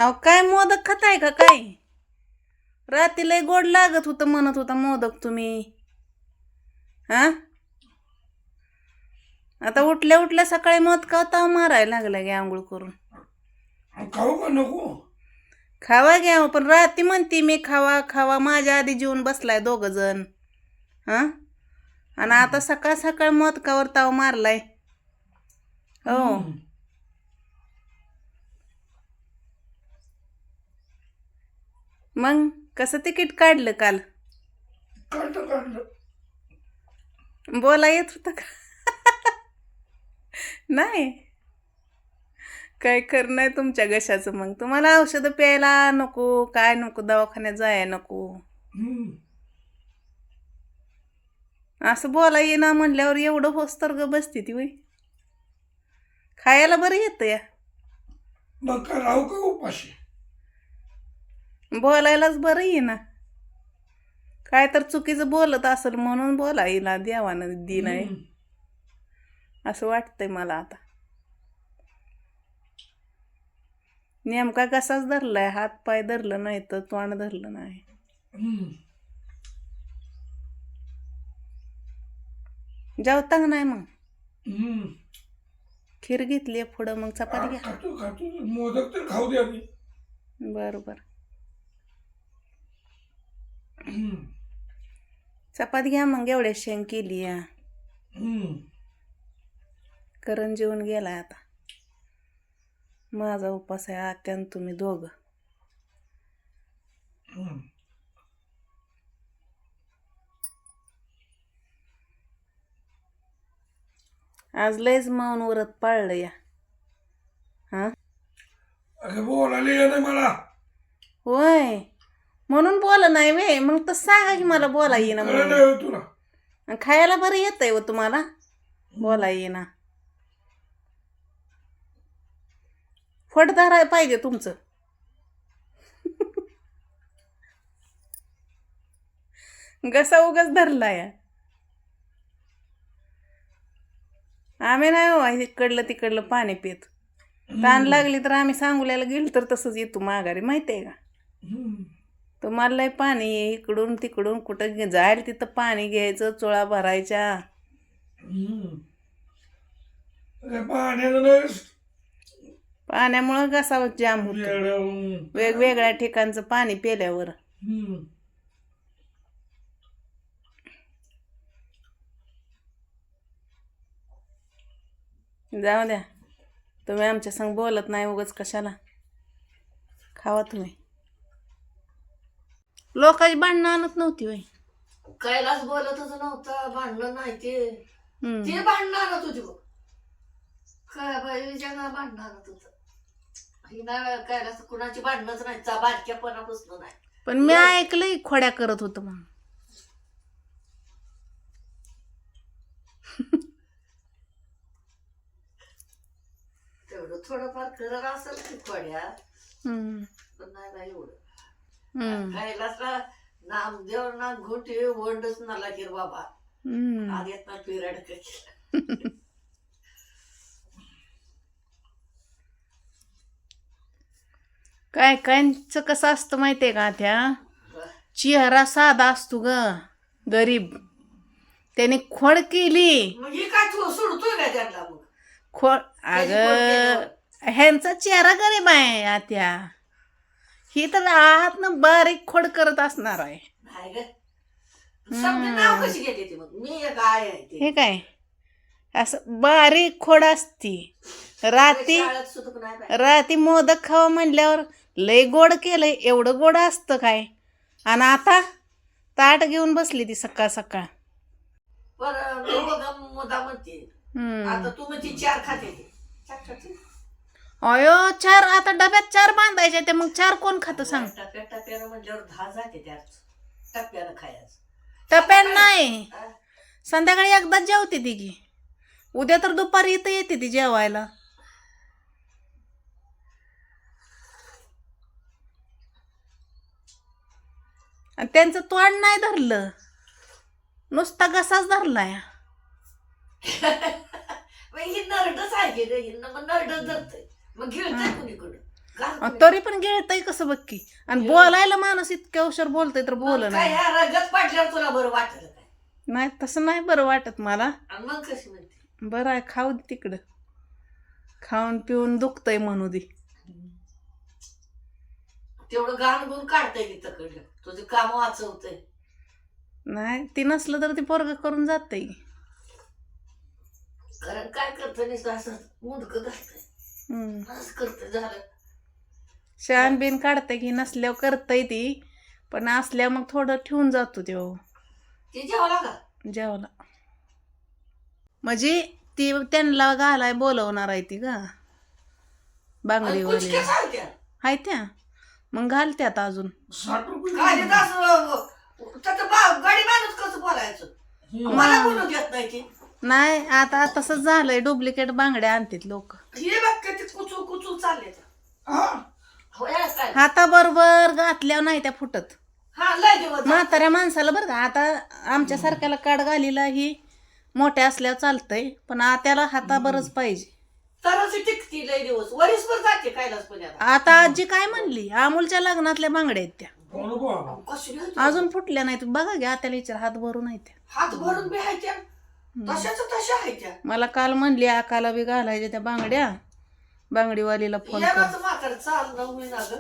अहो काय मोदक खाताय का काय? रात्री लय गोड लागत होतं म्हणत होता मोदक तुम्ही. हा आता उठल्या उठल्या सकाळी मोदका ताव मारायला लागला गे आंघोळ करून. खाऊ का नको? खावा घ्या पण रात्री म्हणती मी खावा खावा माझ्या आधी जेवून बसलाय दोघ जण. हा आणि आता सकाळ सकाळ मोदकावर ताव मारलाय. हो मग कसं तिकीट काढलं काल? काढलं. बोला येत होतं का? नाही काय खरं नाही तुमच्या घशाचं. मग तुम्हाला औषधं प्यायला नको काय नको दवाखान्यात जायला नको असं बोला येईना म्हणल्यावर एवढं होस तर ग बसते ती वय. खायला बरं येतं या मग का राहू का उपाशी? बोलायलाच बरं येईना. काय तर चुकीचं बोलत असेल म्हणून बोला येईना देवानं दिन आहे असं वाटतंय मला आता. नेमका कसाच धरलाय? हात पाय धरलं नाही तर तोंड धरलं नाही. जेवता का नाही मग? खीर घेतली पुढं मग चपाती घ्या. खातो मोदक तर खाऊ द्या. बरोबर चपाती घ्या मग. एवढ्या शेंग केली या करण जेवून गेलाय आता. माझा उपास आहे आत्यान तुम्ही दोघं. आज लयच मौन व्रत पाळलं या. हा अगं बोलायला ये नाही मला. होय म्हणून बोला नाही वे. मग तर सांगा की मला बोला येईना कळलं म्हणून. नाही होय तुला? आणि खायला बरं येतंय व तुम्हाला बोला येईना. फट धराय पाहिजे तुमचं. घसा उगाच धरला या. आम्ही नाही हो इकडलं तिकडलं पाणी पित. ताण लागली तर आम्ही सांगुल्याला गेलो तर तसंच येतो माघारी माहिती आहे का? तुम्हाला लय पाणी आहे इकडून तिकडून कुठं जायला तिथं पाणी घ्यायचं चोळा भरायच्या. पाण्यामुळं घसा जाम होतो वेगवेगळ्या ठिकाणचं पाणी पिल्यावर. जाऊ द्या तुम्ही आमच्या संग बोलत नाही उगाच कशाला. खावा तुम्ही. लोकांची भांडणं आणत नव्हती वय. कैलास बोलतच नव्हतं. भांडणं नाही ते भांडणं आणत होती बघ. काय बाई जगा भांडणं आणत होत. हिना कैलास कुणाची भांडणच नाही बारक्यापणापासून नाही. पण मी ऐकलंय खोड्या करत होतं म्हणून. तेवढं थोडंफार करत असेल की खोड्या पण नाही बाई एवढं. कैलासला नामदेव ना घोटी वंडच ना लागेल बाबा. आधी येत ना पिरियड केलं. काय कायचं कसं असतं माहितीये का? त्या चेहरा साधा असतो ग गरीब. त्याने खोड केली मग ही काय सोडतोय का त्यांना मग? खोड अग ह्यांचा चेहरा गरीब आहे आत्या. ही तर आतनं बारीक खोड करत असणार आहे. नाही ग समजा नाव कशी घेते ती मग? मी एक आय आहे ते. हे काय असं बारीक खोड असती. शाळेत सुद्धा नाही बाई. राती मोदक खावा म्हणल्यावर लय गोड केलंय. एवढं गोड असतं काय? आणि आता ताट घेऊन बसली ती सकाळ सकाळ. बरं मी बघा मुदा म्हणते. आता तू म्हणते 4 खाते ते. 4 खाते. अयो 4 आता डब्यात 4 बांधायचे ते. मग 4 कोण खातं सांग? टप्प्यानं म्हणल्यावर 10 जाते त्यात. टप्प्यानं खायचं. टप्प्यान नाही. संध्याकाळी एकदाच जेवते ती की. उद्या तर दुपारी इथं येते ती जेवायला. आणि त्यांचं तोंड नाही धरलं नुसता घसाच धरलाय. ही नरडच आहे की रे. मग नरडच धरतय मग घेतय कुणीकडं. घाल तरी पण गिळतय कसं बघ की. आणि बोलायला माणूस इतक्या उशीर बोलतोय तर बोल काय नाही. ह्या रगत पडल्यावर तुला बरं वाटेल काय? नाही तसं नाही बरं वाटत मला. आणि मग कशी म्हणते? बरं आहे खाऊ दे तिकडं. खाऊन पिऊन दुखतंय म्हणू दे. तेवढं गाण गुण काढताय की तकडलं तुझे काम वाचवतंय. नाही ती नसलं तर ती पोरग करून जातंय. कारण काय करतं नुसतं असं मुंडकं घालतंय असं करतंय झालं. शान बिन काढतंय की नसल्यावर करतंय ती. पण असल्यावर मग थोडं ठेवून जातो तेव्हा ती जेवला का? जेवला. म्हणजे ती त्यांना घालाय बोलवणार आहे ती ग बांगडीवाले कुचक्या सारख्या हाय त्या. मग घालत्यात अजून. 60 रुपये काय त्याचं गडी माणूस कसं बोलायचं? मला बोलू देत नाही ती. नाही आता तसंच झालंय. डुप्लिकेट बांगड्या आणतात लोक. हे बघ किती कुचू कुचू चालले हा होय काय? हाताबरोबर घातल्यावर नाही त्या फुटत. हा लय दिवस म्हाताऱ्या माणसाला बरं का. आता आमच्या सारख्याला काड घालीला ही मोठ्या असल्यावर चालतंय. पण त्याला हाताबरच पाहिजे. तरच टिकती लय दिवस वरीसभर जाते कैलास पुण्याला. आता आजी काय म्हणली अमूलच्या लग्नातल्या बांगड्या आहेत त्या बरोबर कशी अजून फुटल्या नाहीत. बघा घ्या त्याला विचार हात भरून आहेत त्या. हात भरून बी आहे त्या तशाच तशा आहे त्या. मला काल म्हणली आकाला बी घालायच्या त्या बांगड्या. बांगडीवालीला फोन कर. येणाचं म्हातार चाल न होईना ग.